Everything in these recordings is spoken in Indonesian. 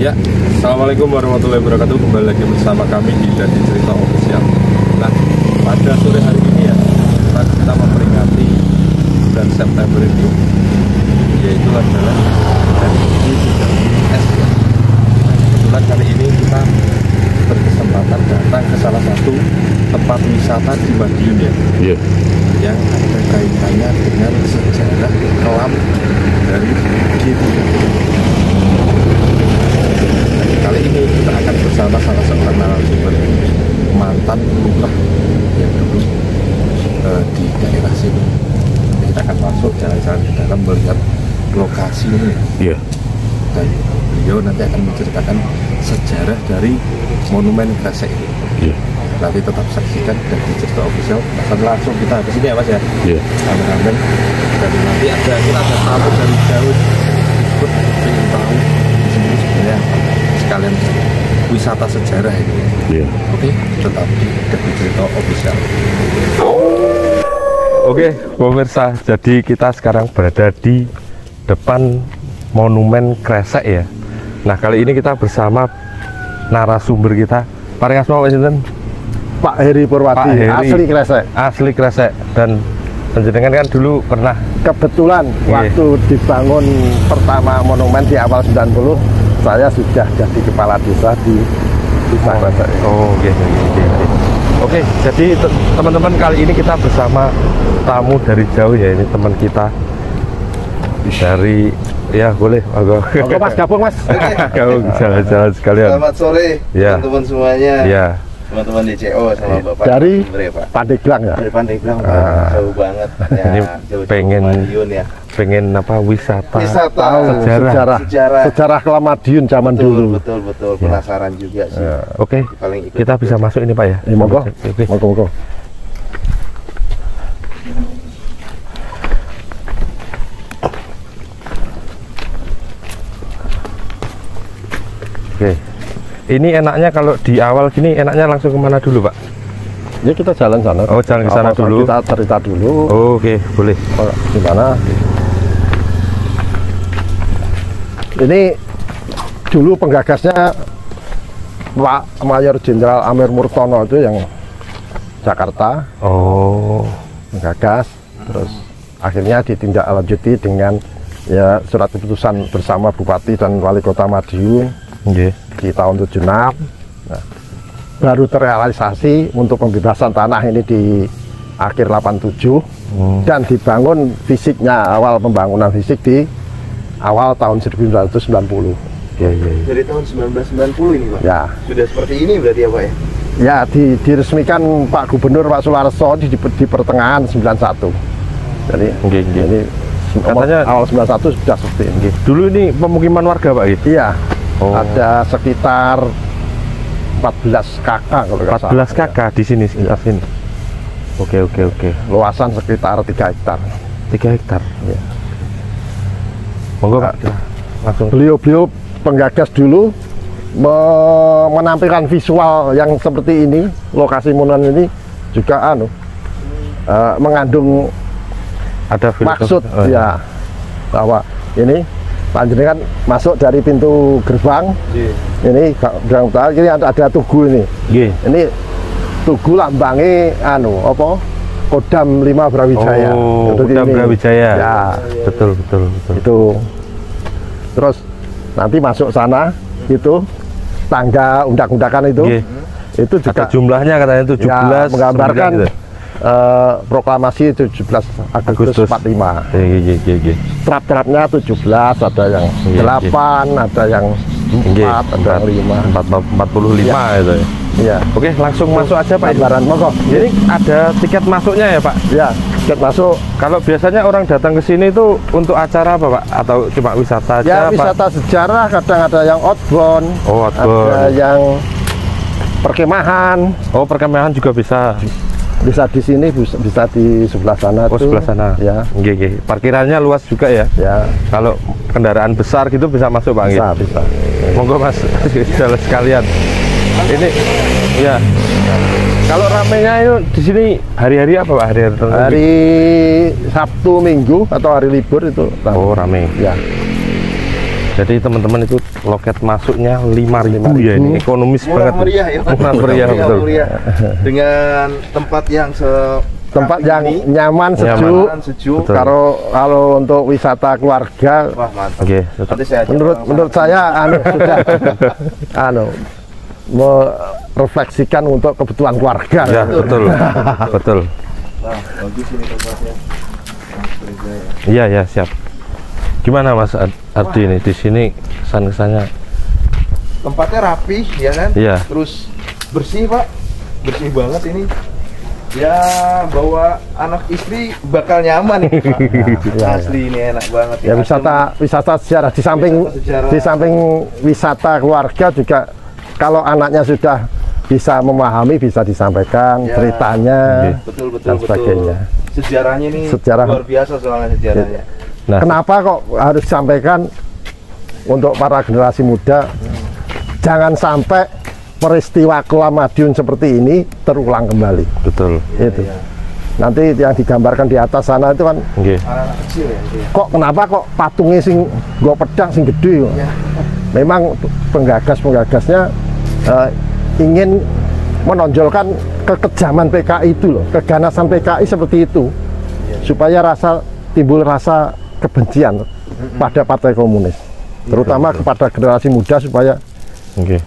Ya, assalamualaikum warahmatullahi wabarakatuh. Kembali lagi bersama kami di Dadi Cerita Official. Nah, pada sore hari ini ya, kita memperingati bulan September ini, yaitu adalah hari es ya. Nah, kebetulan kali ini kita berkesempatan datang ke salah satu tempat wisata di Madiun ya, yang ada kaitannya dengan sejarah kelam dari G3. Kali ini kita akan bersama salah seorang narasumber mantan lurah yang dulu di daerah sini. Jadi kita akan masuk jalan-jalan ke dalam melihat lokasi ini. Dan beliau nanti akan menceritakan sejarah dari Monumen Kresek ini. Nanti tetap saksikan dan di Cerita Official. Langsung kita ke sini ya Mas ya. Amin. Dan nanti kita ada tamu dari jauh ikut ingin tahu di sini sebenarnya sekalian wisata sejarah ini. Oke, tetap di Cerita Official. Oke, pemirsa, jadi kita sekarang berada di depan Monumen Kresek ya. Nah, kali ini kita bersama narasumber kita. Paring asma Pak sinten? Pak Heri Purwadi, asli Kresek. Asli Kresek. Dan penjenengan kan dulu pernah kebetulan waktu dibangun pertama monumen di awal 90, saya sudah jadi kepala desa di Desa Kresek. Oke, jadi teman-teman, kali ini kita bersama tamu dari jauh ya. Ini teman kita dari, ya boleh Mas, gabung Mas. Gabung jalan-jalan sekalian. Selamat sore teman-teman semuanya. Teman-teman DCO sama Bapak dari Pandeglang ya. Dari Pandeglang, jauh banget ya. Ini pengen apa wisata sejarah kelam Madiun zaman dulu. Betul penasaran juga sih. Oke, kita bisa masuk ini Pak ya. Monggo. Oke, ini enaknya kalau di awal gini enaknya langsung kemana dulu Pak? Ya kita jalan sana. Oh, jalan ke sana dulu. Kita cerita dulu. Oke, boleh. Gimana? Ini dulu penggagasnya Pak Mayor Jenderal Amir Murtono itu yang Jakarta. Menggagas, terus akhirnya ditindaklanjuti dengan ya surat keputusan bersama Bupati dan Wali Kota Madiun di tahun 76. Nah, baru terrealisasi untuk pembebasan tanah ini di akhir 87 dan dibangun fisiknya, awal pembangunan fisik di awal tahun 1990. Dari tahun 1990 ini Pak? Ya. Sudah seperti ini berarti ya Pak ya? Ya, diresmikan Pak Gubernur Pak Sularso di pertengahan 91. Jadi ini katanya awal 91 sudah seperti ini. Dulu ini pemukiman warga Pak gitu? Iya. Ada sekitar 14 kakak kalau nggak salah. 14 kakak di sini sekitar sini. Oke. Luasan sekitar 3 hektar. 3 hektar. Ya. Monggo Pak, langsung. Beliau penggagas dulu menampilkan visual yang seperti ini. Lokasi monumen ini juga mengandung ada maksud ya, bahwa ini panjenengan masuk dari pintu gerbang. Ini gerbang utara, ini ada tugu ini. Ini tugu lambangi Kodam 5 Brawijaya. Kodam Brawijaya. Ya, betul. Itu. Terus nanti masuk sana itu tangga undak-undakan itu. Itu juga ada jumlahnya katanya 17 ya, menggambarkan gitu. Proklamasi 17 Agustus 45. Trap-trapnya 17, ada yang 8, ada yang 4, ada yang 45 ya. Itu ya. Iya. Oke, langsung masuk aja Pak. Monggo. Ini ada tiket masuknya ya Pak? Ya, tiket masuk. Kalau biasanya orang datang ke sini itu untuk acara apa Pak? Atau cuma wisata aja? Ya, wisata sejarah, kadang ada yang outbound. Ada yang perkemahan. Perkemahan juga bisa. Bisa di sini, bisa di sebelah sana. Sebelah sana. Ya. Parkirannya luas juga ya. Ya. Kalau kendaraan besar gitu bisa masuk Pak? Bisa. Monggo Mas, jalan sekalian. Ini ya. Kalau ramenya itu di sini hari-hari apa Pak? Hari Sabtu, Minggu atau hari libur itu. Rame. Ya. Jadi teman-teman itu loket masuknya 5.000 ya, ini ekonomis Murah banget. meriah ya Pak. Murah meriah, betul. meriah. Dengan tempat yang Tempat yang nyaman, sejuk. Betul. Kalau untuk wisata keluarga, Wah, mantap. Oke, Nanti saya ajak menurut saya sudah merefleksikan untuk kebutuhan keluarga. ya betul, betul. Nah, bagus ini tempatnya. Iya ya siap. Gimana Mas Ardi ini di sini kesan-kesannya? Tempatnya rapi ya kan? Iya. Terus bersih Pak, bersih banget ini. Ya bawa anak istri bakal nyaman nih Pak. Asli ini enak banget. Ya wisata sejarah di samping wisata keluarga juga, kalau anaknya sudah bisa memahami, bisa disampaikan Ya, ceritanya betul dan sebagainya. Sejarahnya ini Sejarah. luar biasa soalnya sejarahnya. Nah, Kenapa kok harus disampaikan untuk para generasi muda? Jangan sampai peristiwa kelam Madiun seperti ini terulang kembali. betul. Itu. Nanti yang digambarkan di atas sana itu kan, Oke. Anak-anak kecil ya. kok kenapa kok patungnya sing gua pedang sing gede? Ya. Memang penggagasnya ingin menonjolkan kekejaman PKI itu loh, keganasan PKI seperti itu, supaya timbul rasa kebencian pada Partai Komunis, terutama kepada generasi muda, supaya Oke.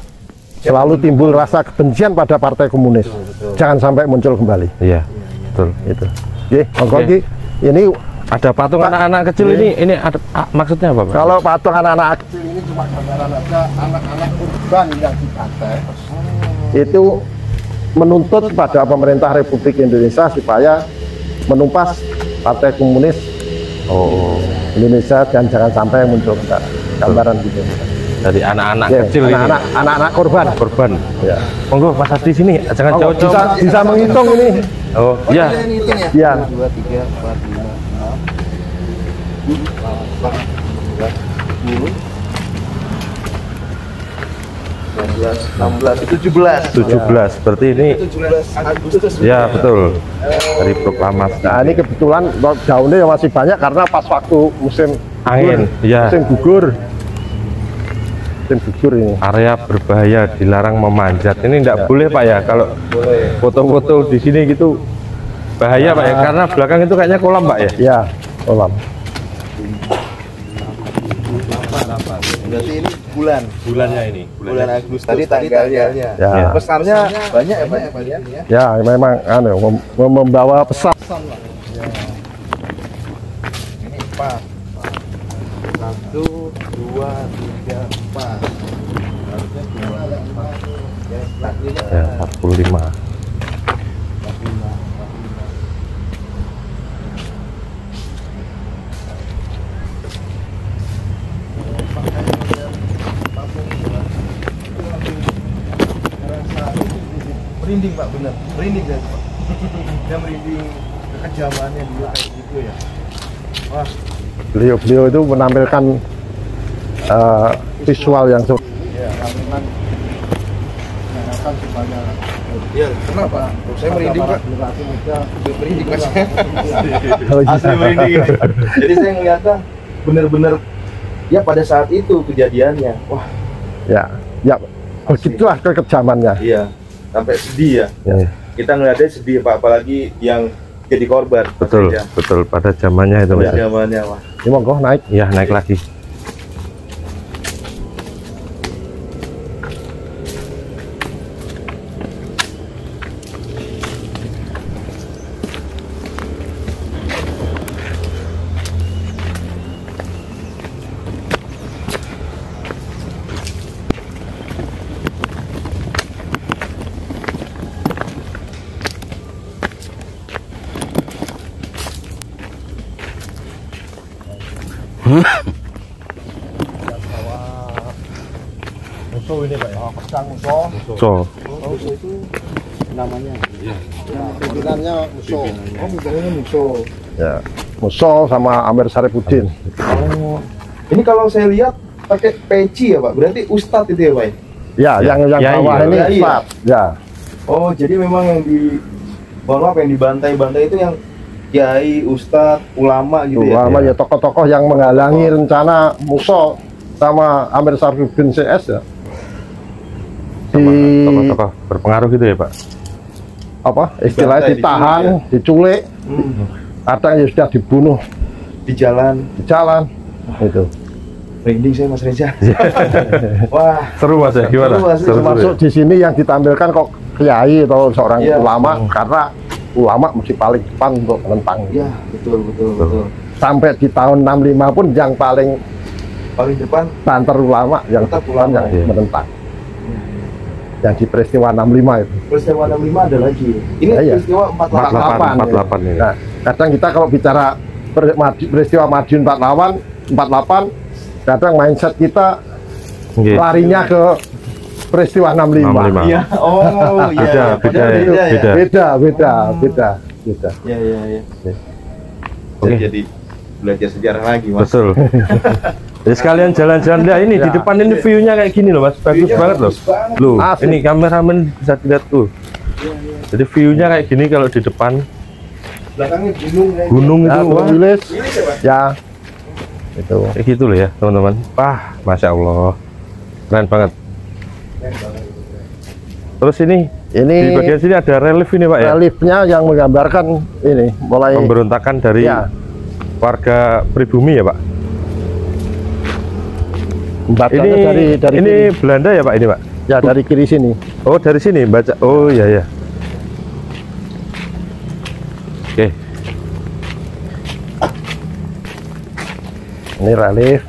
selalu timbul rasa kebencian pada Partai Komunis. Jangan sampai muncul kembali. Iya, betul. Itu. Oke, monggo Oke. Ki. Ini Ada patung anak-anak kecil ini ada maksudnya apa, Pak? kalau patung anak-anak kecil ini cuma gambaran aja, anak-anak urban yang dipakai. Itu menuntut kepada pemerintah Republik Indonesia supaya menumpas Partai Komunis Indonesia dan jangan sampai muncul gambaran gitu. Dari anak-anak Ya, kecil ini. anak-anak korban. Ya. Monggo Mas Ardi sini, jangan jauh-jauh. Bisa menghitung ini. Oh, iya. Ya. 2, 3, 4, 5, 6, 7, 8, 16, 17. Berarti ini 17 Agustus. ya betul. Dari proklamasi. Nah, ini kebetulan daunnya masih banyak karena pas waktu musim Angin, ya. musim gugur ini. Area berbahaya, dilarang memanjat. Ini enggak boleh Pak ya, kalau foto-foto di sini gitu bahaya Pak ya, karena belakang itu kayaknya kolam Pak ya. Ya, kolam. Berarti ini bulannya ini. Bulan Agustus. Tadi tanggalnya. Ya. Pesannya banyak ya Pak ya? Ya, memang membawa pesan. Ini 4. 1, 2, 3, 4. Harusnya 2, 4. Ya, 45. Merinding Pak, bener. Merinding ya Pak. Dia merinding kekejamannya dulu kayak gitu ya. Wah, Beliau itu menampilkan visual yang iya, iya, kenapa? Saya merinding Pak. Merinding Mas. Asli merinding ini. Jadi saya ngeliatnya bener-bener ya pada saat itu kejadiannya. Wah, ya begitulah kekejamannya. iya. Sampai sedih ya. Ya, Kita ngeliatnya sedih Pak, apalagi yang jadi korban. betul, Ya. betul pada zamannya itu Mas. Zamannya wah. Ini monggo naik. Ya, naik lagi. Musuh ini Pak ya. Pedang musuh. So, Musuh itu namanya. Pimpinannya musuh. Oh, pimpinannya musuh. Ya, musuh sama Amir Saripudin. Oh. Ini kalau saya lihat pakai peci ya Pak, berarti ustadz itu ya Pak? Ya, yang Kiai, bawah ya. ini Kiai, ya? Ustaz. Ya. Oh, jadi memang yang di bawah apa yang dibantai-bantai itu yang kiai, ustadz, ulama gitu ya? Ulama ya tokoh-tokoh yang menghalangi rencana musuh sama Amir Syarifudin CS ya. Sama tokoh-tokoh berpengaruh gitu ya Pak? Apa istilahnya ditahan, diculik, kadang ya sudah dibunuh Di jalan. itu. Merinding saya Mas Reza. Wah, Seru Mas ya, gimana? Seru, Mas. Seru, Termasuk ya? di sini yang ditampilkan kok kiai atau seorang Iya. ulama, karena ulama mesti paling depan untuk menentang. ya betul. Sampai di tahun 65 pun yang paling Paling depan banter ulama yang Tetap depan ulama, yang iya. menentang. Yang di peristiwa 65 itu. peristiwa 65 ada lagi. Ini Iya. peristiwa 48. 48 ini. Nah, kadang kita kalau bicara peristiwa Madiun 48, kadang mindset kita Oke. larinya ke peristiwa 65. 65. Iya. Oh, iya. Beda ya, Beda. beda. Beda. Iya. Oke. Jadi belajar sejarah lagi, Mas. Betul. Jadi sekalian jalan-jalan lihat ini di Ya. depan ini view-nya kayak gini loh Mas, bagus View-nya banget loh. bagus banget. Loh, Asik. ini kameramen bisa dilihat tuh. Jadi view-nya kayak gini kalau di depan Belakangnya gunung kayak gunung Nah, itu wah, tulis Ini coba. ya itu. kayak gitu loh ya teman-teman. Wah, masya Allah, keren banget. Terus ini Ini di bagian sini ada relief ini Pak ya, reliefnya yang menggambarkan ini mulai pemberontakan dari ya, warga pribumi ya Pak. batangnya Ini dari ini kiri. Belanda ya Pak ini Pak. Ya dari kiri sini. Oh dari sini baca. Oh iya ya. Oke. Ini relief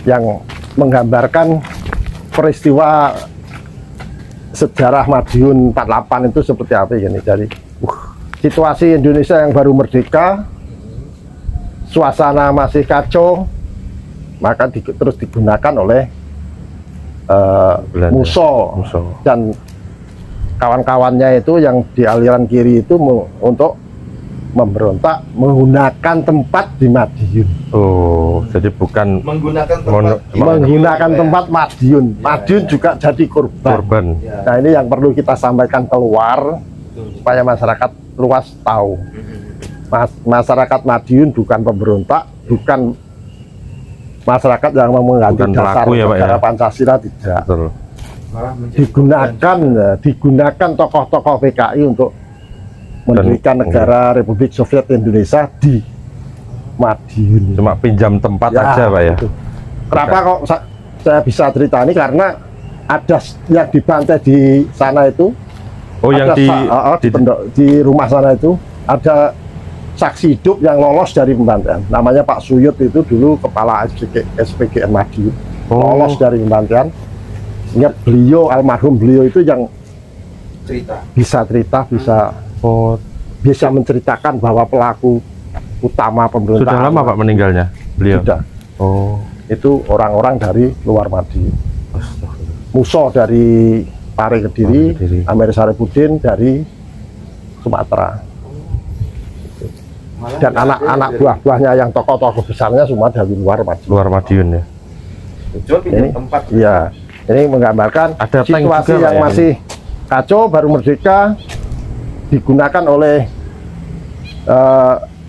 yang menggambarkan peristiwa sejarah Madiun 48 itu seperti apa ini dari situasi Indonesia yang baru merdeka, suasana masih kacau, maka terus digunakan oleh Belanda. Musso dan kawan-kawannya itu yang di aliran kiri itu untuk memberontak menggunakan tempat di Madiun. Oh, jadi bukan Menggunakan Mono- tempat. Menggunakan tempat Madiun. Madiun juga jadi korban. korban. Ya. Nah ini yang perlu kita sampaikan keluar supaya masyarakat luas tahu. Masyarakat Madiun bukan pemberontak, bukan masyarakat yang mau mengganti Bukan dasar pelaku ya, Pak, ya? negara Pancasila, tidak. Betul. Malah menjadi Digunakan tokoh-tokoh PKI untuk mendirikan negara Republik Soviet Indonesia di Madiun. Cuma pinjam tempat aja Pak ya. itu. Kenapa kok saya bisa cerita ini, karena ada yang dibantai di sana itu. Oh yang Ada di rumah sana itu ada saksi hidup yang lolos dari pembantaian. Namanya Pak Suyut, itu dulu kepala SPGN Madiun. Oh. Lolos dari pembantaian. Ingat beliau, almarhum beliau itu yang cerita. bisa cerita, bisa menceritakan bahwa pelaku utama pemberontakan Sudah lama Pak meninggalnya beliau. Sudah. Oh. Itu orang-orang dari luar Madiun. Musso dari Pare Kediri, Pare Kediri. Amir Syarifudin dari Sumatera. Malah Dan nggak ada anak-anak dari- buah-buahnya yang tokoh-tokoh besarnya semua dari luar Madiun. Luar Madiun ya. Cuma pinjam Ini, tempat. iya, ini menggambarkan Ada tank situasi juga, Pak, yang ya? masih kacau, baru merdeka, digunakan oleh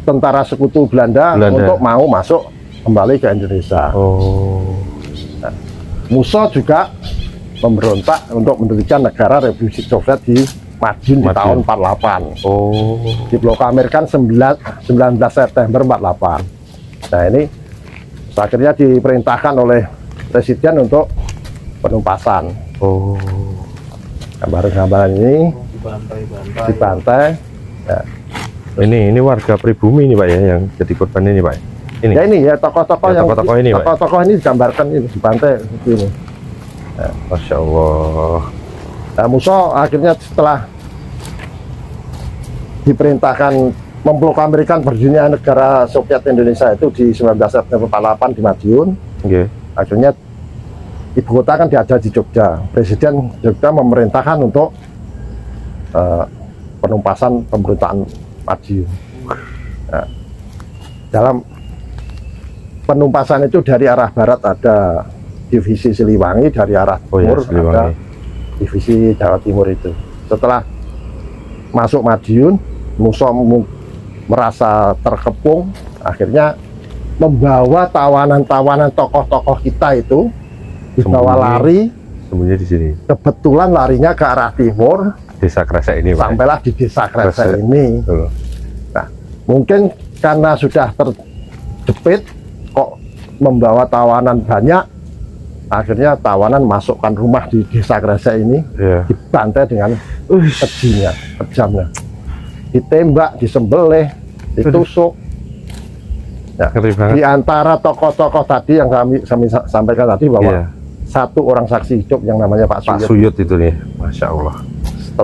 tentara sekutu Belanda untuk mau masuk kembali ke Indonesia. Oh. Musso juga memberontak untuk mendirikan negara Republik Soviet di Madiun di Madiun. tahun 48. Oh. Diproklamirkan 19 September 48. Nah ini akhirnya diperintahkan oleh Presiden untuk penumpasan. Oh. Gambaran-gambaran ini Dibantai-bantai. dibantai. Ya. Ini warga pribumi ini Pak ya yang jadi korban ini Pak. Ini. Ya ini ya tokoh-tokoh Ya, yang tokoh-tokoh ini, Pak. tokoh-tokoh ini digambarkan ini dibantai seperti ini. Masya Allah. Nah, Musso akhirnya setelah diperintahkan memproklamirkan berdirinya negara Soviet Indonesia itu di 19 September 48 di Madiun, Oke. akhirnya ibu kota kan ada di Jogja. Presiden Jogja memerintahkan untuk penumpasan pemberontakan Madiun. Nah, dalam penumpasan itu dari arah barat ada divisi Siliwangi, dari arah Oh ya, timur Siliwangi. ada divisi Jawa Timur itu. Setelah masuk Madiun, Musso merasa terkepung, akhirnya membawa tawanan-tawanan tokoh-tokoh kita itu dibawa lari. Sembunyi di sini. Kebetulan larinya ke arah timur. Desa Kresek ini, Pak. Sampailah di desa Kresek ini. Betul. Nah, mungkin karena sudah terjepit kok membawa tawanan banyak, akhirnya tawanan masukkan rumah di desa Kresek ini, dibantai dengan kejamnya, ditembak, disembelih, ditusuk. Ya, di antara tokoh-tokoh tadi yang kami sampaikan tadi bahwa satu orang saksi hidup yang namanya Pak Suyut itu nih, Masya Allah.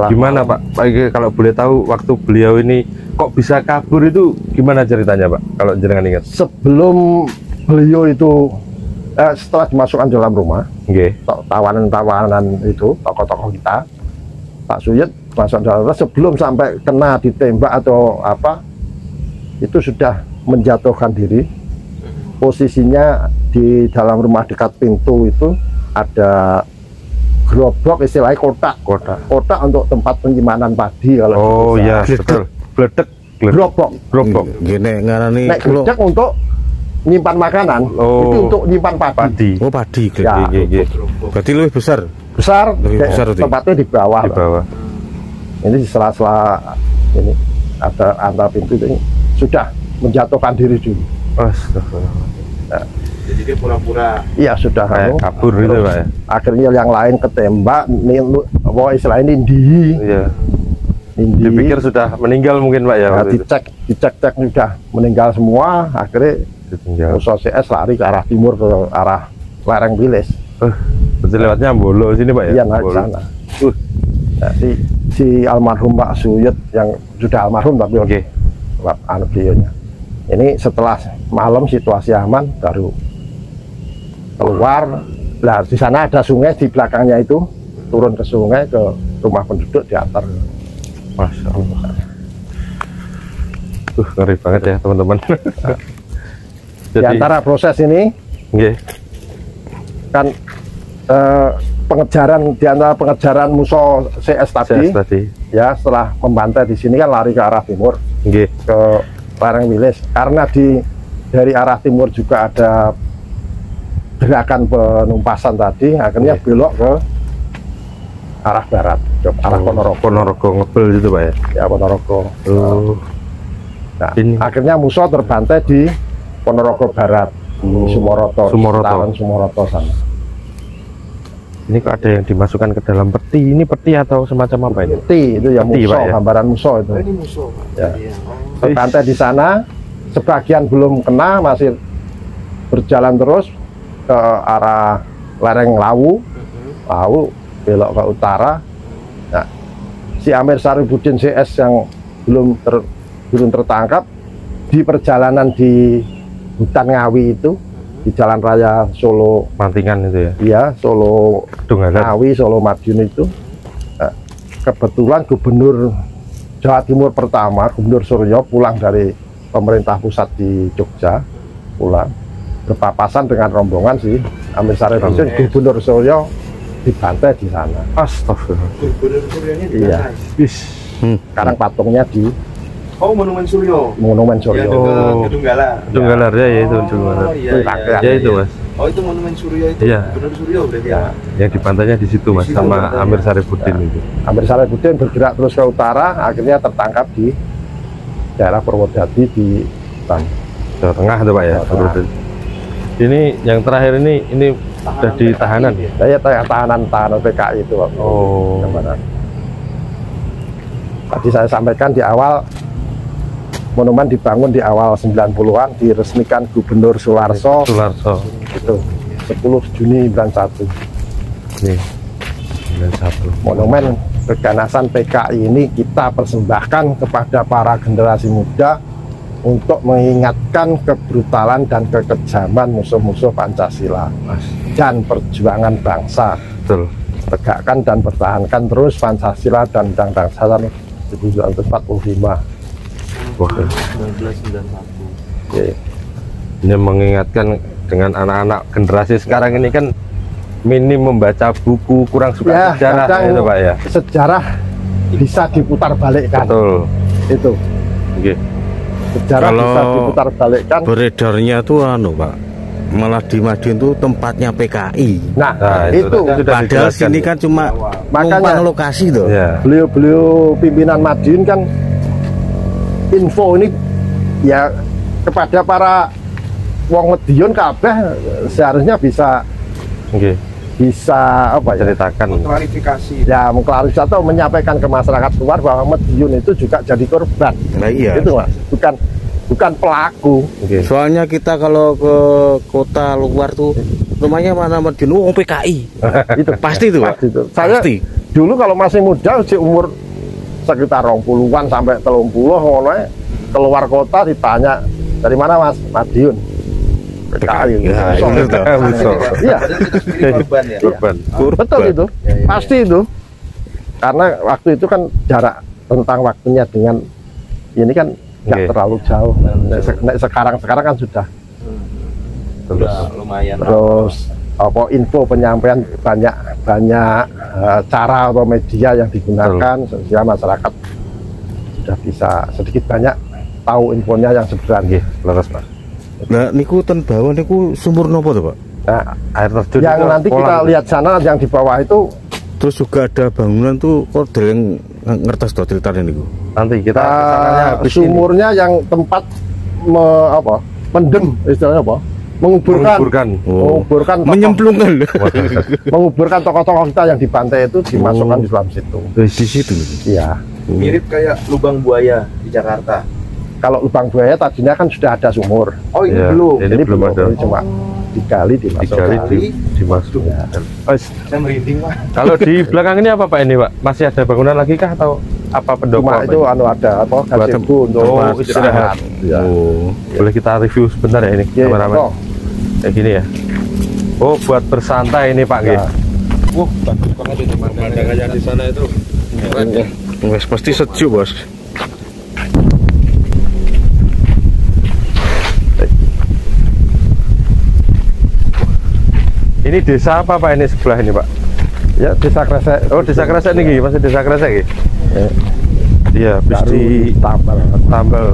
Gimana Pak? Kalau boleh tahu waktu beliau ini kok bisa kabur itu gimana ceritanya Pak? Kalau jenengan ingat? Sebelum beliau itu setelah dimasukkan dalam rumah, tawanan-tawanan itu tokoh-tokoh kita, Pak Suyut masuk dalam rumah sebelum sampai kena ditembak atau apa, itu sudah menjatuhkan diri. Posisinya di dalam rumah dekat pintu itu ada gerobak, istilahnya kotak untuk tempat penyimpanan padi. Kalau betul, gledek, gerobak gini ngarani gledek untuk nyimpan makanan, itu untuk nyimpan padi. Padi ya. Berarti lebih besar lebih besar tempatnya di bawah. Ini di sela-sela ini ada antara pintu ini sudah menjatuhkan diri dulu. Jadi dia pura-pura. Iya, sudah kabur gitu Pak ya. Akhirnya yang lain ketembak, istilah ini dipikir sudah meninggal mungkin Pak ya. Dicek sudah meninggal semua. Akhirnya musuh CS lari ke arah timur, ke arah lereng Wilis. Berarti lewatnya Bolo sini Pak ya? Iya, naik sana. Nah, si almarhum Pak Suyut yang sudah almarhum tapi beliaunya. Ini setelah malam situasi aman baru keluar. Nah, di sana ada sungai di belakangnya itu, turun ke sungai ke rumah penduduk diantar. Masya Allah. Ngeri banget ya teman-teman. Di antara proses ini kan pengejaran, di antara pengejaran musuh CS tadi, ya setelah membantai di sini kan lari ke arah timur ke lereng Wilis, karena dari arah timur juga ada gerakan penumpasan tadi, akhirnya belok ke arah barat, ke arah Ponorogo ngebel gitu Pak ya? Ya, Ponorogo. Nah, akhirnya musuh terbantai di Ponorogo Barat, di Sumoroto sana. Ini kok ada yang dimasukkan ke dalam peti? Ini peti atau semacam apa ini? Peti itu ya, musuh, gambaran musuh itu. Ini musuh Pak. Ya. Terbantai di sana, sebagian belum kena, masih berjalan terus ke arah lereng Lawu, belok ke utara. Nah, si Amir Sarifudin CS yang belum tertangkap di perjalanan di hutan Ngawi itu, di Jalan Raya Solo Mantingan itu ya? Iya, Solo Dongalan. Ngawi, Solo Madiun itu. Nah, kebetulan Gubernur Jawa Timur pertama, Gubernur Suryo pulang dari pemerintah pusat di Jogja, pulang berpapasan dengan rombongan si Amir Sarifudin. Gubernur Suryo dibantai di sana. Astagfirullah. Gubernur Suryonya dibantai. Iya. Sekarang patungnya di Monumen Suryo. Monumen Suryo. Gedung Galar. Gedung Galar ya, itu Gedung Galar. Iya, itu Mas. Oh, itu Monumen Suryo itu. Gubernur Suryo berarti ya. Yang dibantainya di situ Mas, sama Amir Sarifudin itu. Amir Sarifudin bergerak terus ke utara, akhirnya tertangkap di daerah Purwodadi di Jawa Tengah itu Pak ya. Ini yang terakhir ini sudah di tahanan. Saya tahanan PKI itu. Tadi saya sampaikan di awal, monumen dibangun di awal 90-an, diresmikan Gubernur Sularso. Itu 10 Juni 91. Nih, 91. Monumen keganasan PKI ini kita persembahkan kepada para generasi muda untuk mengingatkan kebrutalan dan kekejaman musuh-musuh Pancasila dan perjuangan bangsa. Betul. Tegakkan dan pertahankan terus Pancasila dan Undang-Undang Dasar 1945. Wah, 1991. Ini mengingatkan dengan anak-anak generasi sekarang ini kan minim membaca buku, kurang suka sejarah itu Pak ya. Sejarah bisa diputar balikkan. Betul. Itu. sejarah Kalau bisa diputar balikkan. Beredarnya tuh anu Pak, malah di Madiun tuh tempatnya PKI. Nah, Nah, itu tadi sudah Padahal dijelaskan. sini kan cuma Makanya- numpang lokasi tuh. Ya. beliau pimpinan Madiun kan info ini ya kepada para wong Madiun kabeh seharusnya bisa Oke, apa ya? ceritakan. Klarifikasi. Ya mengklarifikasi atau menyampaikan ke masyarakat luar bahwa Madiun itu juga jadi korban. Nah iya. Itu Mas, bukan pelaku. Oke. Soalnya kita kalau ke kota luar tuh rumahnya mana Madiun, oh PKI. Itu Pasti itu, Pak. Pasti itu. Saya Pasti. dulu kalau masih muda usia umur sekitar 20-an sampai 30 ngono ae, keluar kota ditanya dari mana Mas? Madiun. PKI. Ya, So, itu tuh. Iya. Korban ya. Korban. Betul itu. Pasti itu. Karena waktu itu kan jarak tentang waktunya dengan ini kan nggak Oke. terlalu jauh. Nek sekarang kan sudah. Udah lumayan. Terus apa info penyampaian banyak cara atau media yang digunakan sehingga masyarakat sudah bisa sedikit banyak tahu infonya yang sebenarnya. Leres Pak. Nah niku ten bawah niku sumur nopo tuh Pak? Nah, Air terjun yang itu nanti kita kolam. lihat sana yang di bawah itu Terus juga ada bangunan tuh kok yang ngertes tuh ceritanya niku. Nanti kita kesananya habis ini. sumurnya yang tempat mendem istilahnya apa? Menguburkan Menguburkan. menguburkan tokoh- Menyemplungkan. menguburkan tokoh-tokoh kita yang di pantai itu dimasukkan di dalam situ. Di situ. Iya. Mirip kayak lubang buaya di Jakarta. Kalau lubang buaya tadinya kan sudah ada sumur. Oh ini Ya, belum. ini belum ada. Ini cuma digali dimasukkan. Digali dimasukkan. Oh, Saya merinding Pak. kalau di belakang ini apa Pak ini Pak? Masih ada bangunan lagi kah atau apa pendopo? Cuma apa itu ini? anu ada apa gazebo untuk Oh, istirahat. Ya. Oh. Boleh kita review sebentar ya ini Ya, kameramen? oh, Kayak gini ya. Oh, buat bersantai ini Pak nggih. Ya. Wah, bagus banget itu Pemandangannya di sana itu. Wes pasti sejuk bos. Ini desa apa Pak ini sebelah ini Pak? ya desa Kresek. Oh, desa Kresek nih, masih desa Kresek nggih. Eh, Iya, habis baru ditambal ditambal.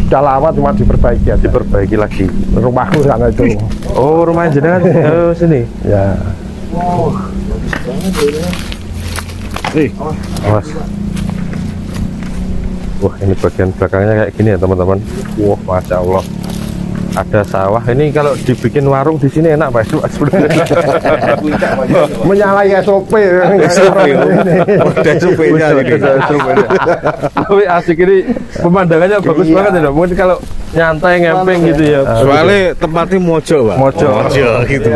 Sudah lama cuma diperbaiki aja. diperbaiki lagi. Rumahku sana itu. Oh, rumah jenengan oh, sini. Ya. Awas. Wah, ini bagian belakangnya kayak gini ya teman-teman. Wah, masya Allah. Ada sawah. Ini kalau dibikin warung di sini enak Pak sebenarnya. Menyalahi SOP. SOP, ada SOP-nya ini. Tapi asik ini pemandangannya bagus Iya. banget ya. Mungkin kalau nyantai ngempeng gitu ya. Soalnya tempatnya mojo Pak. Mojo. gitu.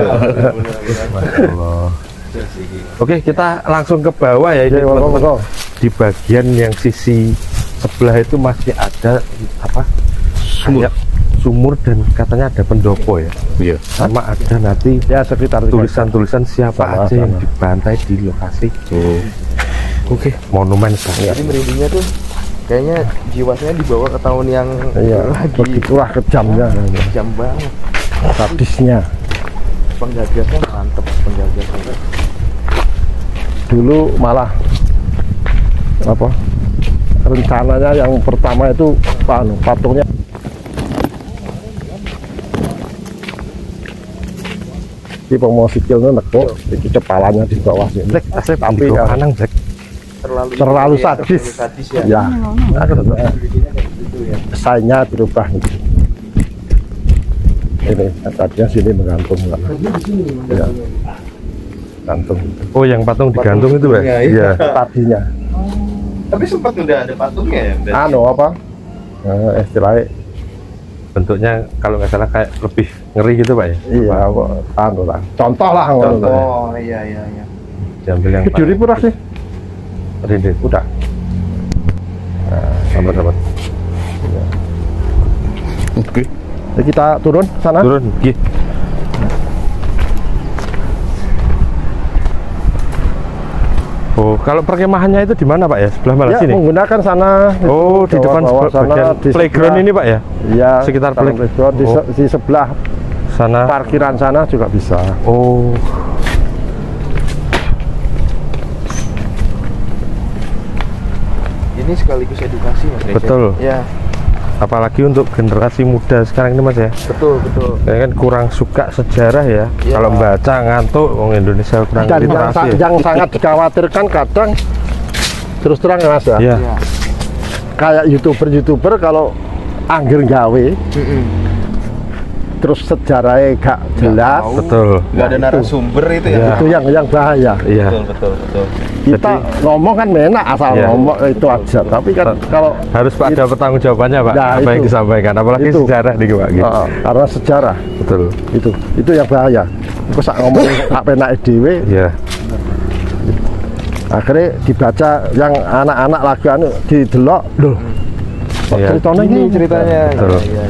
Oke, kita langsung ke bawah ya ini Ya, teman-teman. monggo. Di bagian yang sisi sebelah itu masih ada apa? Kayak sumur dan katanya ada pendopo ya. Iya. Sama ada nanti Ya sekitar tulisan-tulisan siapa Sama, aja yang sama. dibantai di lokasi. Oh. Oke, monumen saya. Jadi merindingnya tuh kayaknya jiwasnya dibawa ke tahun yang Iya, lagi begitulah kejamnya, jam banget. sadisnya. Penggagasnya mantep penggagasnya. Dulu malah apa? Rencananya yang pertama itu patungnya di mau sikilnya nekuk, itu kepalanya di bawah sini. Tapi ya, kanan, Jack. terlalu sadis. ya. Ya, desainnya berubah gitu. Ini tadinya sini menggantung, ya, gantung. Oh, yang patung digantung itu, Pak? Iya. Tadinya, Tapi sempat udah ada patungnya ya. berarti? anu apa? Istilahnya, Bentuknya kalau nggak salah kayak lebih ngeri gitu, Pak ya? iya, apa? Anu lah. Contoh lah, ngono. Oh iya iya iya. Diambil yang Ke Pura sih, Rindit. udah. Sabar-sabar. Oke. Jadi kita turun sana. Turun, gih. Oh, kalau perkemahannya itu di mana, Pak ya? Sebelah malah Ya, sini. menggunakan sana. Oh, di depan bawah sana, bagian di playground sebelah. ini, Pak ya? Iya, sekitar taman playground, di, Oh. di sebelah Sana. parkiran sana juga bisa. Oh. Ini ini sekaligus edukasi Mas Reza. Betul. Ya, Apalagi untuk generasi muda sekarang ini Mas ya. betul betul. Kayaknya kan kurang suka sejarah ya. Iya. Kalau baca ngantuk, orang Indonesia kurang Dan literasi. yang sangat dikhawatirkan kadang terus terang ya Mas ya, Iya. Ya. kayak youtuber kalau angger gawe Mm-mm. terus sejarahnya gak jelas, tahu. Betul. Nggak ada narasumber itu ya. Iya. itu yang bahaya. Iya. Betul. Kita ngomong kan enak asal Iya. ngomong itu aja, tapi kan kalau Harus ada pertanggungjawabannya Pak. Nah, apa yang itu. disampaikan, apalagi Itu. sejarah nih Pak. Gitu. karena sejarah Betul. itu yang bahaya. Kok sak ngomong hak penak dhewe, Iya. akhirnya dibaca yang anak-anak lagi anu didelok loh. Kok Iya. ceritanya Ini ini ceritanya. Betul. Iya.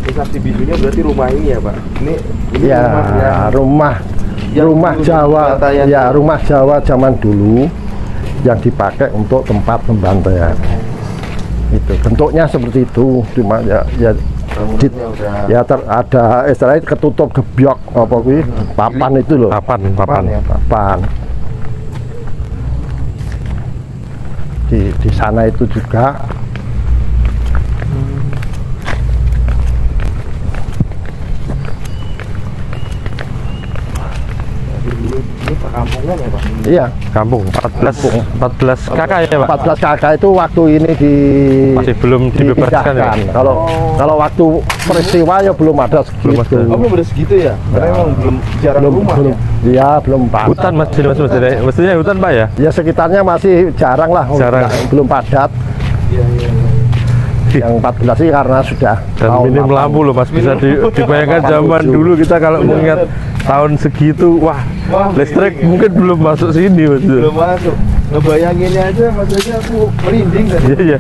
Ini saksi bisunya berarti rumah ini ya Pak? Ini ya rumah yang rumah dulu Jawa pembantaian. ya rumah Jawa zaman dulu yang dipakai untuk tempat pembantaian. Itu bentuknya seperti itu, cuma ya bangunannya udah ya ada istilahnya ketutup gebyok apa kuwi papan itu loh. Papan. ya. Papan. Di sana itu juga ini perkampungan ya Pak? iya Kampung 14 kakak ya Pak. 14 kakak itu waktu ini Masih belum dibebaskan ya. dipindahkan. Kalau waktu peristiwa ya belum ada Belum segitu. ada. Oh belum ada segitu ya? Karena emang belum jarang rumah ya? Ya belum padat. Hutan Mas, jadi Mas mestinya hutan Pak ya. Ya sekitarnya masih jarang lah, Jarang. belum padat. Iya. Yang 14 sih karena sudah Dan minim 80. lampu loh Mas, bisa dibayangkan zaman dulu kita kalau mengingat tahun segitu, wah listrik mungkin belum masuk sini Mas. Belum masuk. Ngebayanginnya aja Mas Reza aku merinding tadi. Iya iya.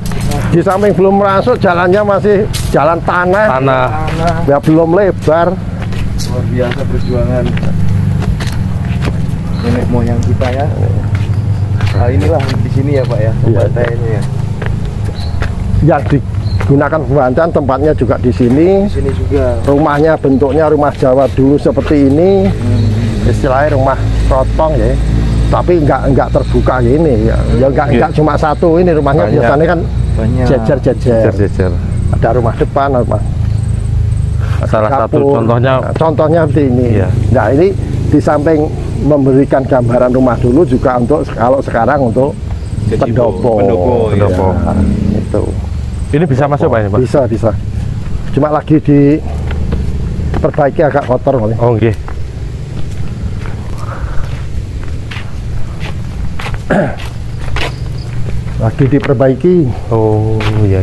Di samping belum masuk, jalannya masih jalan tanah, Tanah. ya belum lebar. Luar biasa perjuangan nenek moyang kita ya. Nah, inilah di sini ya Pak ya, pembantaiannya ya. Yang digunakan pembantaian tempatnya juga di sini. Di sini juga. Rumahnya bentuknya rumah Jawa dulu seperti ini, istilahnya rumah rotong ya. Tapi enggak terbuka gini ya. Ya enggak cuma satu ini rumahnya, Banyak. biasanya kan Banyak. jejer-jejer. Jejer. Ada rumah depan, rumah Salah satu dapur. contohnya. Nah, contohnya seperti ini. Iya. Nah, ini di samping memberikan gambaran rumah dulu juga untuk kalau sekarang untuk Jadi pendopo. pendopo, Ya, pendopo. itu. Ini bisa masuk Pak ini Pak? Bisa. Cuma lagi diperbaiki agak kotor oleh. Oh nggih. Lagi diperbaiki. Oh iya.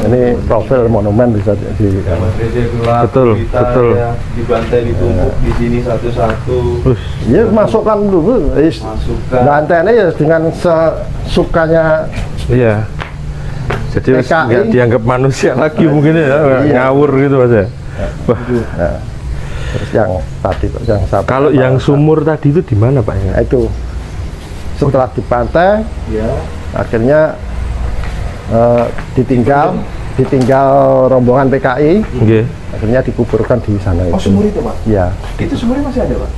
Ini profil monumen bisa di Betul. Dibantai ditumpuk di sini satu-satu. Terus ya masukkan dulu. Masukkan. Bantainya ya dengan sesukanya. iya. Jadi wis PKI. nggak dianggap manusia lagi mungkin ya, Iya. ngawur gitu Mas ya. Wah, Nah, terus yang tadi yang satu. kalau yang sumur tadi itu di mana Pak ya? Nah, itu setelah dipantai Ya. akhirnya ditinggal rombongan PKI, Nggih. akhirnya dikuburkan di sana Oh itu. sumur itu Pak? Ya, Itu sumurnya masih ada Pak?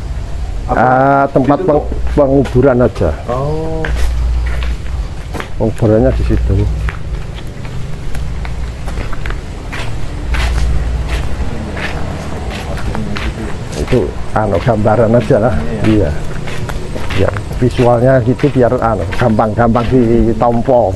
tempat Ditutup? penguburan aja. Oh. Penguburannya di situ. Itu gambaran aja lah. Iya. Ya, visualnya gitu biar gampang-gampang ditompo.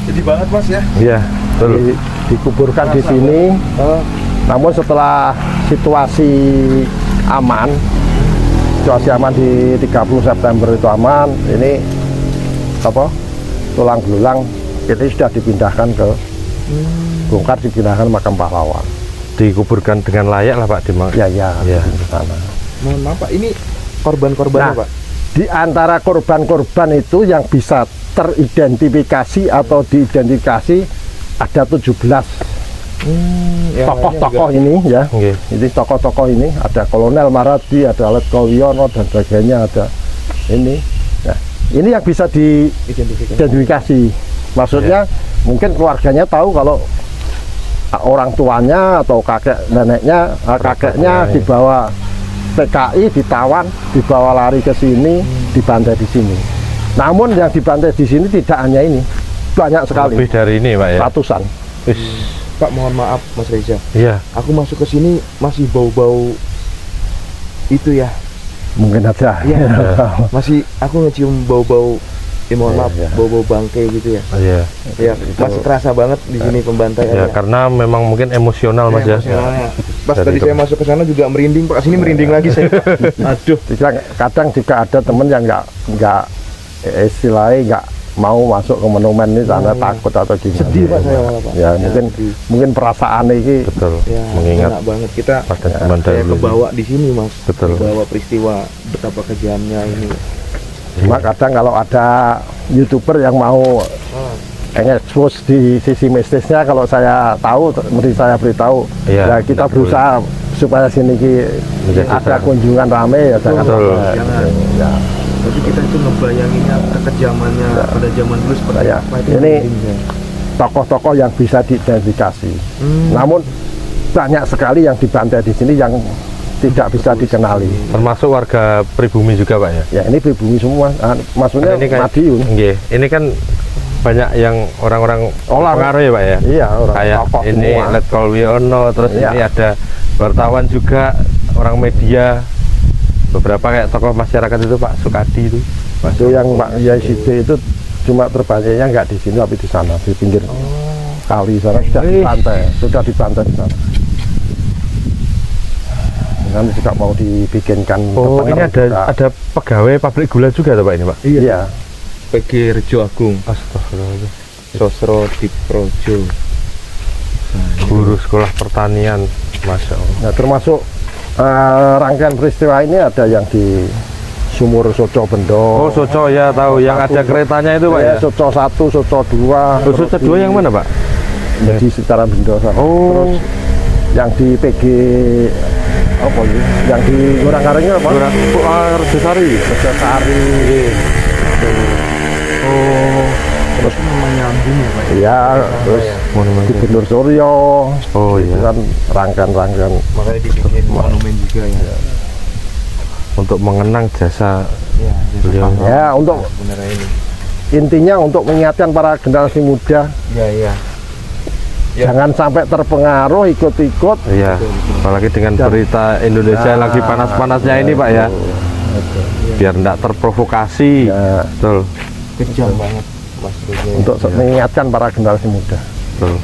Jadi banget Mas ya. Iya, betul. Dikuburkan di sini. Namun setelah situasi aman di 30 September itu aman, ini tulang belulang ini sudah dipindahkan ke bongkar, dipindahkan makam pahlawan. Dikuburkan dengan layak lah Pak di Ya Iya. di sana. Mohon maaf Pak, ini korban-korbannya Nah, Pak? di antara korban-korban itu yang bisa teridentifikasi atau diidentifikasi ada 17 tokoh-tokoh ini ya. Ini tokoh-tokoh ini ada Kolonel Maradi, ada Letkol Wiono dan sebagainya, ada ini. Nah, ini yang bisa diidentifikasi. Maksudnya mungkin keluarganya tahu kalau orang tuanya atau kakek neneknya, kakeknya dibawa PKI, ditawan, dibawa lari ke sini, dibantai di sini. Namun yang dibantai di sini tidak hanya ini, banyak sekali. Lebih dari ini, Pak ya. Ratusan. Pak, mohon maaf Mas Reza. Iya. Aku masuk ke sini masih bau-bau itu ya. Mungkin aja. Iya. Masih aku ngecium bau-bau, mohon maaf, bau-bau bangkai gitu ya. Iya. Ya, masih terasa banget di sini pembantaian. Ya, karena memang mungkin emosional Mas ya. Pas tadi saya masuk ke sana juga merinding, Pak. Sini merinding lagi saya, Pak. Aduh. Kadang juga ada temen yang nggak istilahnya nggak mau masuk ke monumen ini karena takut atau gimana. Sedih Pak saya malah, Pak. Ya, mungkin perasaan ini betul. Ya, mengingat enak banget kita saya kebawa di sini, Mas. Betul. Kebawa peristiwa betapa kejamnya ini. Cuma kadang kalau ada YouTuber yang mau expose di sisi mistisnya, kalau saya tahu, mesti saya beritahu. Ya, kita berusaha supaya sini ada kunjungan rame ya, jangan. Ya. Jadi kita itu ngebayanginnya kekejamannya pada zaman dulu seperti apa itu. Ini tokoh-tokoh yang bisa diidentifikasi. Namun banyak sekali yang dibantai di sini yang tidak bisa dikenali. Termasuk warga pribumi juga, Pak ya? Ya, ini pribumi semua. Maksudnya ini kan, Madiun. Ini kan banyak yang orang-orang pengaruh ya, Pak ya? Iya, orang kayak ini Letkol Wiono, terus ini ada wartawan juga, orang media. Beberapa kayak tokoh masyarakat itu Pak Sukadi itu. Itu yang Pak Yai Side itu cuma terbanyaknya nggak di sini tapi di sana, di pinggir kali sana sudah dibantai di sana. Nanti juga mau dibikinkan. Oh, ini ada pegawai pabrik gula juga tuh Pak ini Pak? Iya. PG Rejo Agung. Astagfirullah. Sosro Diprojo. Guru sekolah pertanian, Masya Allah. Nah, termasuk rangkaian peristiwa ini ada yang di Sumur Soco Bendo. Oh, Soco ya tahu, yang ada keretanya itu Pak ya? Soco 1, Soco 2. Soco 2 yang mana Pak? Di sekitaran Bendo. Oh. Terus yang di PG apa ya? Yang di Ngurang-Ngaringnya apa? Rejesari. Rejesari. Oh. Terus menyambung ya Pak? Iya, terus Gubernur Suryo. Oh iya. Kan rangkaian-rangkaian. Makanya dibikin monumen juga ya. Untuk mengenang jasa beliau. Ya, untuk ini. Intinya untuk mengingatkan para generasi muda. Iya. Jangan sampai terpengaruh ikut-ikut. Iya. Apalagi dengan berita Indonesia lagi panas-panasnya ini Pak ya. Biar tidak terprovokasi. Ya. Betul. Kejam banget. Untuk mengingatkan para generasi muda. Betul.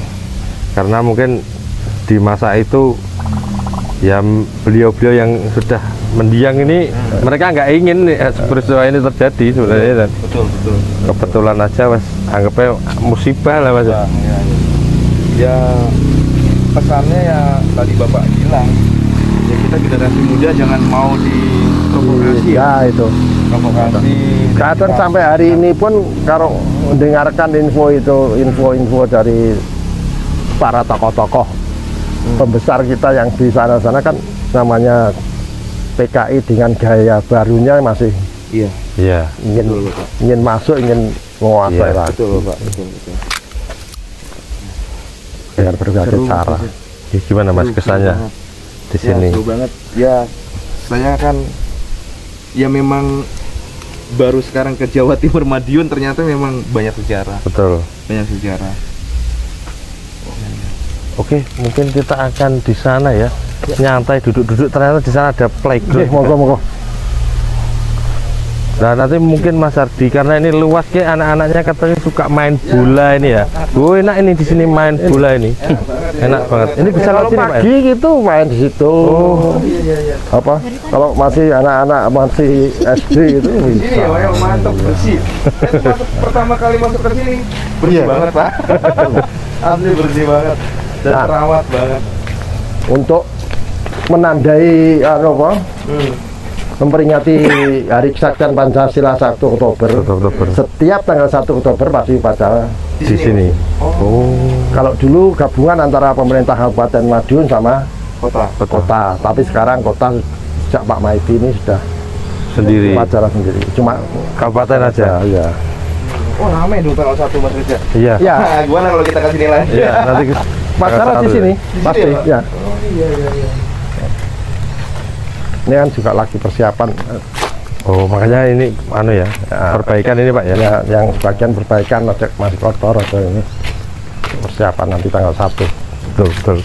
Karena mungkin di masa itu ya beliau-beliau yang sudah mendiang ini mereka nggak ingin peristiwa ini terjadi sebenarnya dan betul. Kebetulan aja Mas anggapnya musibah lah Mas. Ya pesannya ya tadi Bapak bilang ya kita generasi muda jangan mau diprovokasi ya itu provokasi. Kadang sampai hari ini pun kalau mendengarkan info dari para tokoh-tokoh pembesar kita yang di sana-sana kan namanya PKI dengan gaya barunya masih ingin masuk, ingin menguasai lagi. Betul Pak, betul. Dengan berbagai cara. Gimana Mas kesannya di sini? Seru banget. Ya, saya kan ya memang baru sekarang ke Jawa Timur Madiun, ternyata memang banyak sejarah. Betul. Banyak sejarah. Oke, mungkin kita akan di sana ya. Nyantai duduk-duduk, ternyata di sana ada playground. Monggo. Nah nanti mungkin Mas Ardi karena ini luas kayak anak-anaknya katanya suka main bola ini ya. Oh enak ini di sini main bola ini. Enak banget. Ini bisa kalau sini, pagi Pak, gitu main di situ. Oh. Apa? Kalau masih anak-anak masih SD itu bisa. Ini ya mantap bersih. Pertama kali masuk ke sini bersih banget Pak. Asli bersih banget dan terawat banget. Untuk menandai memperingati Hari Kesaktian Pancasila 1 Oktober. Setiap tanggal 1 Oktober pasti upacara Di sini. Oh. Kalau dulu gabungan antara pemerintah Kabupaten Madiun sama kota. Tapi sekarang kota sejak Pak Maidi ini sudah Sendiri. upacara sendiri. Cuma Kabupaten aja. ya. Oh ramai dong tanggal 1 Mas Reza. Iya. Ya, Nah, gimana kalau kita kasih nilai? Iya, nanti upacara di sini pasti ya, Pak? ya. Oh iya. Ini kan juga lagi persiapan Oh, makanya ini anu ya, perbaikan ini Pak ya. ya, yang bagian perbaikan ada masih kotor atau ini persiapan nanti tanggal 1. Betul.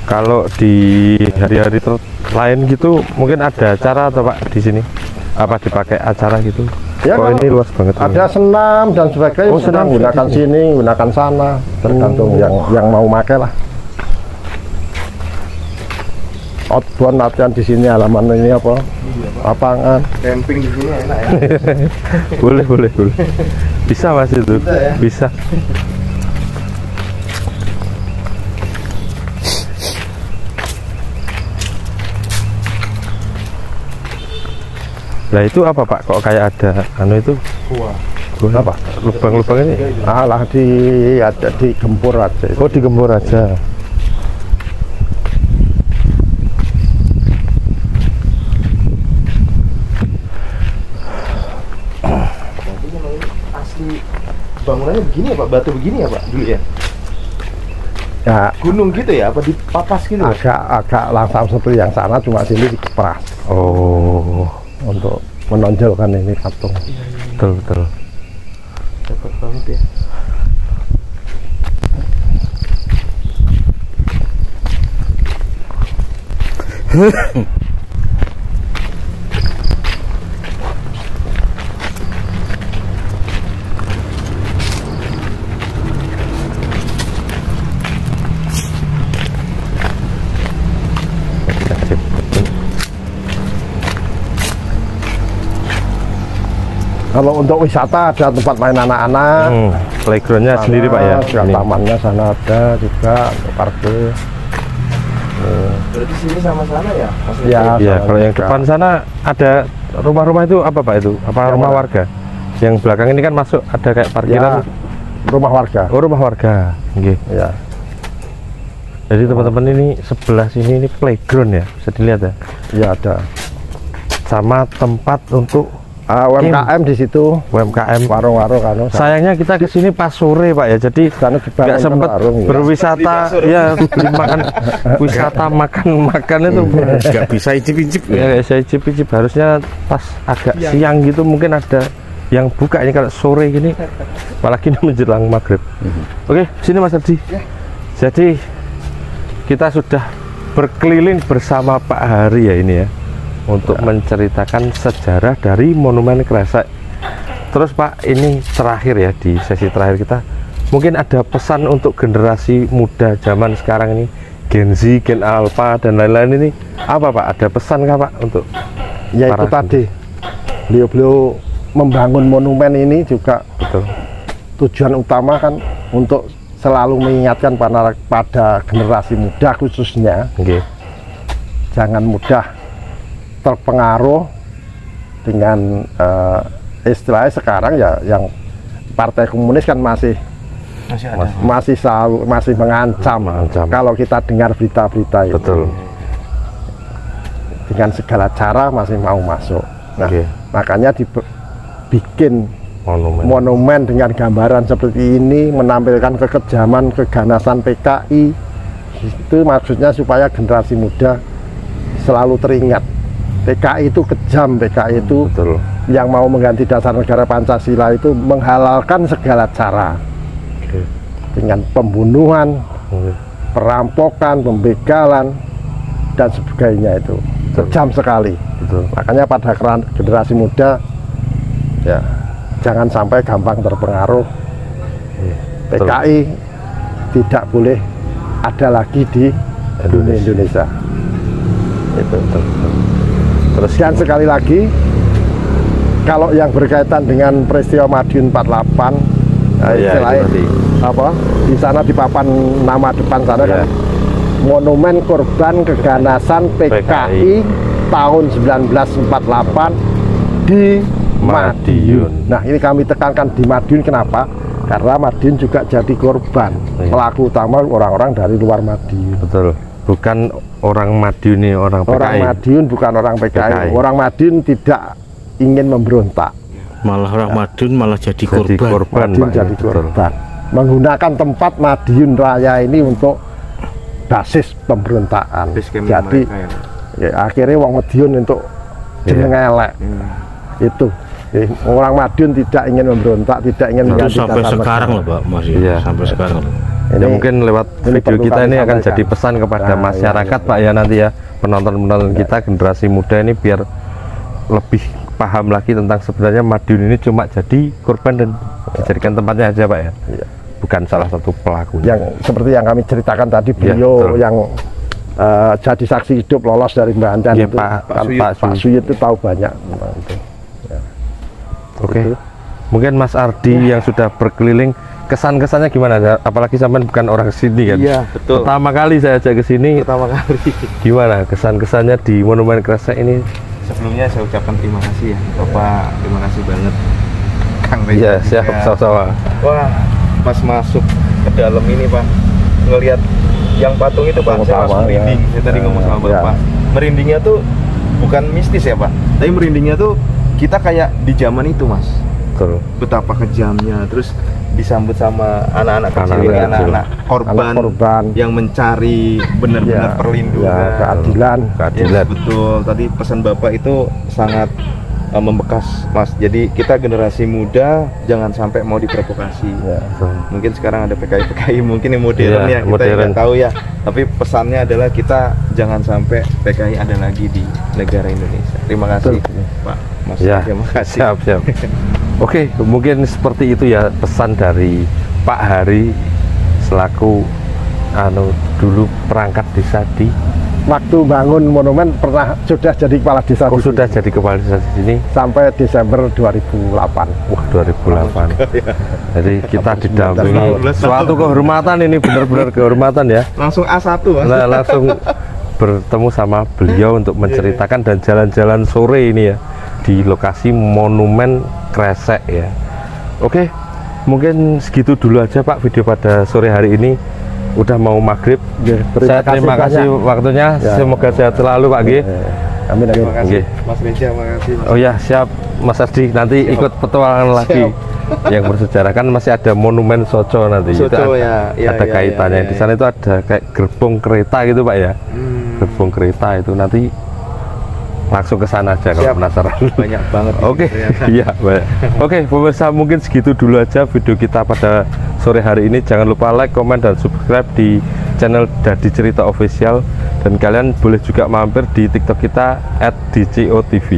Kalau di hari-hari lain gitu mungkin ada acara atau Pak di sini? Apa dipakai acara gitu? Ya, Kok kalau ini luas banget. ada senam dan sebagainya. Oh, senam gunakan di sini, gunakan sana, tergantung yang mau pakai lah. Outbound latihan di sini, halaman ini apa? Lapangan. Camping di sini enak ya. boleh. Bisa Mas itu. Bisa ya? Bisa. Nah itu apa Pak? Kok kayak ada anu itu? Wah. Apa? Lubang-lubang ini? Alah ada digempur aja. Oh digembur aja. Asli bangunannya begini ya Pak? Batu begini ya Pak dulu ya? Ya, Gunung gitu ya? Apa dipapas gitu? agak langsam seperti yang sana, cuma sini dikeras Oh, untuk menonjolkan ini patung. betul. Cepet banget ya. Kalau untuk wisata ada tempat main anak-anak. Playgroundnya sendiri Pak ya? Juga Ini. tamannya sana ada juga untuk parkir. Berarti sini sama sana ya? Maksudnya Ya, Iya, sama kalau yang juga. depan sana ada rumah-rumah itu apa Pak itu? Apa Yang rumah mana? warga? Yang belakang ini kan masuk ada kayak Ya, parkiran. rumah warga. Oh, rumah warga. Nggih. Ya, Jadi teman-teman ini sebelah sini ini playground ya, bisa dilihat ya. ya ada. Sama tempat untuk UMKM di situ, UMKM. warung-warung kan. Sayangnya kita ke sini pas sore Pak ya, jadi Sana dibangun nggak sempat warung, ya. berwisata ya, beli makan wisata makan itu Nggak bisa icip-icip ya kayak saya icip-icip. Harusnya pas agak siang gitu mungkin ada yang buka. Ini kalau sore gini apalagi ini menjelang maghrib. Oke, sini Mas Ardi. Jadi kita sudah berkeliling bersama Pak Hari ya ini ya, untuk menceritakan sejarah dari Monumen Kresek. Terus Pak, ini terakhir ya, di sesi terakhir kita mungkin ada pesan untuk generasi muda zaman sekarang ini, Gen Z, Gen Alpha dan lain-lain ini, apa Pak? Ada pesan nggak Pak untuk Ya itu para tadi, beliau membangun monumen ini juga betul tujuan utama kan untuk selalu mengingatkan pada generasi muda khususnya, Oke. jangan mudah terpengaruh dengan istilahnya sekarang ya, yang Partai Komunis kan masih mengancam. Kalau kita dengar berita-berita itu, Betul. dengan segala cara masih mau masuk. Nah, Oke. makanya dibikin monumen dengan gambaran seperti ini, menampilkan kekejaman, keganasan PKI. Itu maksudnya supaya generasi muda selalu teringat, PKI itu kejam, PKI itu Betul. yang mau mengganti dasar negara Pancasila itu menghalalkan segala cara. Oke. Dengan pembunuhan, Oke. perampokan, pembegalan dan sebagainya, itu kejam sekali. Betul. Makanya pada generasi muda ya jangan sampai gampang terpengaruh. Betul. PKI tidak boleh ada lagi di Indonesia. Itu. Terus Dan sekali lagi, kalau yang berkaitan dengan peristiwa Madiun 48 Nah, Iya, istilahnya itu tadi. apa? Di sana di papan nama depan sana Iya. kan Monumen Korban Keganasan PKI tahun 1948 di Madiun. Nah, ini kami tekankan di Madiun, kenapa? Karena Madiun juga jadi korban. Iya. Pelaku utama orang-orang dari luar Madiun. Betul. Bukan orang Madiun nih, orang PKI. Orang Madiun bukan orang PKI. PKI. Orang Madiun tidak ingin memberontak. Malah orang Madiun malah jadi Jadi korban. korban, Madiun Pak. jadi Betul. korban. Menggunakan tempat Madiun Raya ini untuk basis pemberontakan. Base camp Jadi mereka ya. ya, akhirnya wong Madiun untuk jeneng elek. Itu. Ya, orang Madiun tidak ingin memberontak, tidak ingin Itu mengganti sampai tatanan sekarang negara. loh Pak Mas ya. Iya. Sampai sekarang. Ya mungkin lewat ini video perlu kita kami ini akan sampaikan. jadi pesan kepada Nah, masyarakat iya. Pak ya nanti ya, penonton-penonton kita generasi muda ini biar lebih paham lagi tentang sebenarnya Madiun ini cuma jadi korban dan dijadikan tempatnya aja Pak ya. Iya. Bukan salah satu pelakunya. Yang seperti yang kami ceritakan tadi, Iya, beliau betul. yang jadi saksi hidup lolos dari Mbak Andan Iya, itu, Pak Suyit itu tahu banyak tentang itu. Oke. Itu. Mungkin Mas Ardi yang sudah berkeliling, kesan-kesannya gimana? Apalagi sampean bukan orang sini kan? Iya, betul. Pertama kali saya ajak ke sini, Pertama kali. gimana kesan-kesannya di Monumen Kresek ini? Sebelumnya saya ucapkan terima kasih ya Bapak, terima kasih banget Kang Reza. Iya, siap, juga. sama-sama. Wah, pas masuk ke dalam ini Pak, ngelihat yang patung itu Pak, saya Sama-sama, langsung merinding. ya. Saya tadi ngomong sama Ya. Bapak. Merindingnya tuh bukan mistis ya Pak, tapi merindingnya tuh kita kayak di zaman itu Mas. Betul. Betapa kejamnya, terus disambut sama anak-anak kecil, Anak-anak ini, kecil. anak-anak korban, Anak korban. yang mencari benar-benar Ya, perlindungan. ya, keadilan. Keadilan. Yes, betul. Tadi pesan Bapak itu sangat membekas, Mas. Jadi kita generasi muda jangan sampai mau diprovokasi. Ya. Mungkin sekarang ada PKI mungkin yang modern Iya, ya, kita modern. nggak tahu ya. Tapi pesannya adalah kita jangan sampai PKI ada lagi di negara Indonesia. Terima kasih, Pak. Mas. Ya, Terima kasih. siap, siap. Oke, mungkin seperti itu ya pesan dari Pak Hari selaku dulu perangkat desa di Waktu bangun monumen sudah jadi kepala desa di sudah sini. jadi kepala desa di sini. Sampai Desember 2008. Wah, 2008. Jadi kita didampingi 19 tahun. suatu kehormatan, ini benar-benar kehormatan ya. Langsung A1, Mas. Nah, langsung bertemu sama beliau untuk menceritakan dan jalan-jalan sore ini ya di lokasi Monumen Kresek ya. Oke, mungkin segitu dulu aja Pak video pada sore hari ini. Udah mau maghrib. Oke, Saya terima kasih banyak. waktunya. Ya. Semoga sehat selalu Pak G. Amin, amin. Terima kasih, Oke. Mas Reza. Makasih, Mas. Oh ya, siap Mas Ardi, nanti ikut petualangan lagi yang bersejarah, kan masih ada Monumen Soco nanti. Itu Soco, ada, ya, ada ya, kaitannya. ya, ya, Di sana itu ada kayak gerbong kereta gitu Pak ya. Gerbong kereta itu nanti langsung ke sana aja kalau Siap. penasaran. Banyak banget. ini Oke, ternyata. iya banyak. Oke, pemirsa, mungkin segitu dulu aja video kita pada sore hari ini. Jangan lupa like, komen, dan subscribe di channel Dadi Cerita Official. Dan kalian boleh juga mampir di TikTok kita @dcotv.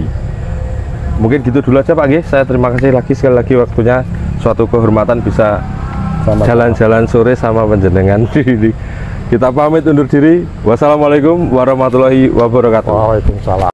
Mungkin gitu dulu aja Pak G. Saya terima kasih lagi sekali lagi waktunya. Suatu kehormatan bisa Sama-sama. jalan-jalan sore sama panjenengan. Kita pamit undur diri. Wassalamualaikum warahmatullahi wabarakatuh. Waalaikumsalam.